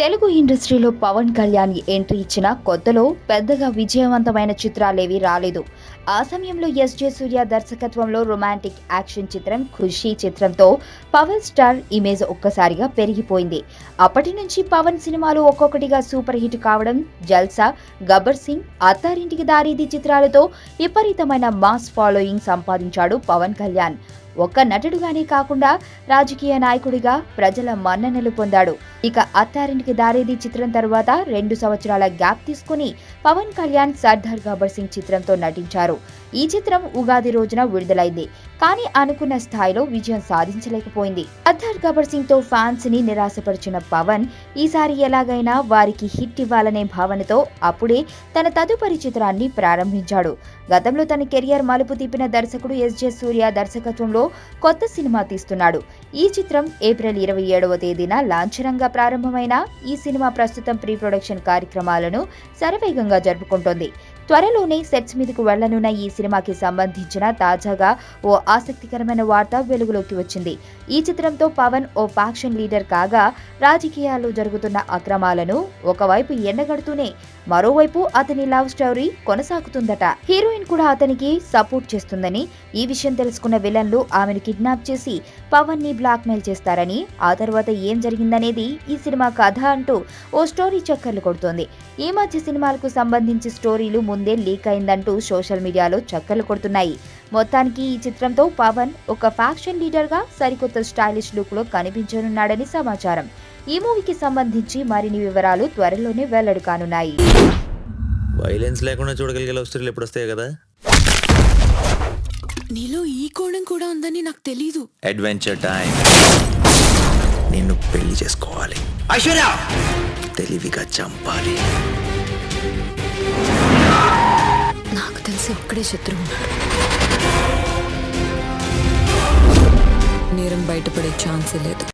తెలుగు ఇండస్ట్రీలో పవన్ కళ్యాణ్ ఎంట్రీ ఇచ్చిన కొత్తలో పెద్దగా విజయవంతమైన చిత్రాలేవీ రాలేదు. ఆ సమయంలో ఎస్.జె. సూర్య దర్శకత్వంలో రొమాంటిక్ యాక్షన్ చిత్రం 'ఖుషి' చిత్రంతో పవర్ స్టార్ ఇమేజ్ ఒక్కసారిగా పెరిగిపోయింది. అప్పటి నుంచి పవన్ సినిమాలు ఒక్కొక్కటిగా సూపర్ హిట్ కావడం, 'జల్సా', 'గబ్బర్ సింగ్', 'అత్తారింటికి దారేది' చిత్రాలతో విపరీతమైన మాస్ ఫాలోయింగ్ సంపాదించాడు పవన్ కళ్యాణ్. ఒక్క నటుడుగానే కాకుండా రాజకీయ నాయకుడిగా ప్రజల మన్ననలు పొందాడు. ఇక 'అత్తారింటికి దారేది' చిత్రం తర్వాత 2 సంవత్సరాల గ్యాప్ తీసుకుని పవన్ కళ్యాణ్ 'సర్దార్ గబ్బర్ సింగ్' చిత్రంతో నటించారు. ఈ చిత్రం ఉగాది రోజున విడుదలైంది. కానీ అనుకున్న స్థాయిలో విజయం సాధించలేకపోయింది. 'సర్దార్ గబ్బర్ సింగ్' తో ఫ్యాన్స్ ని నిరాశపరిచిన పవన్ ఈసారి ఎలాగైనా వారికి హిట్ ఇవ్వాలనే భావనతో అప్పుడే తన తదుపరి చిత్రాన్ని ప్రారంభించాడు. గతంలో తన కెరియర్ మలుపు తిప్పిన దర్శకుడు ఎస్.జె. సూర్య దర్శకత్వంలో కొత్త సినిమా తీస్తున్నాడు. ఈ చిత్రం ఏప్రిల్ 27వ తేదీన లాంఛనంగా ప్రారంభమైన ఈ సినిమా ప్రస్తుతం ప్రీ ప్రొడక్షన్ కార్యక్రమాలను శరవేగంగా జరుపుకుంటోంది. త్వరలోనే సెట్స్ మీదకు వెళ్లనున్న ఈ సినిమాకి సంబంధించిన తాజాగా ఓ ఆసక్తికరమైన వార్త వెలుగులోకి వచ్చింది. ఈ చిత్రంతో పవన్ ఓ ఫ్యాక్షన్ లీడర్ కాగా రాజకీయాల్లో జరుగుతున్న అక్రమాలను ఒకవైపు ఎండగడుతూనే మరోవైపు అతని లవ్ స్టోరీ కొనసాగుతుందట. హీరోయిన్ కూడా అతనికి సపోర్ట్ చేస్తుందని, ఈ విషయం తెలుసుకున్న విలన్లు ఆమెను కిడ్నాప్ చేసి పవన్ ని బ్లాక్మెయిల్ చేస్తారని, ఆ తర్వాత ఏం జరిగిందనేది ఈ సినిమా కథ అంటూ ఓ స్టోరీ చక్కర్లు కొడుతోంది. ఈ మధ్య సినిమాలకు సంబంధించి స్టోరీలు ముందే లీక్ అయిందంటూ సోషల్ మీడియాలో చక్కర్లు కొడుతున్నాయి. మొత్తానికి ఈ చిత్రంతో పవన్ ఒక ఫ్యాక్షన్ లీడర్ గా సరికొత్త స్టైలిష్ లుక్ లో కనిపించనున్నాడని సమాచారం. ఈ మూవీకి సంబంధించి మరిన్ని వివరాలు త్వరలోనే వెల్లడి కానున్నాయి. వైలెన్స్ లేకుండా చూడగలిగే లవ్ స్టోరీలు ఎప్పుడు వస్తాయి కదా. నీలో ఈ కోణం కూడా ఉందని నాకు తెలీదు. Adventure time. నిన్ను పెళ్లి చేసుకోవాలి, ఐశ్వర్య తెలివిగా చంపాలి. నాకు తెలిసి ఒక్కడే శత్రువు ఉన్నాడు. నేరం బయటపడే ఛాన్సే లేదు.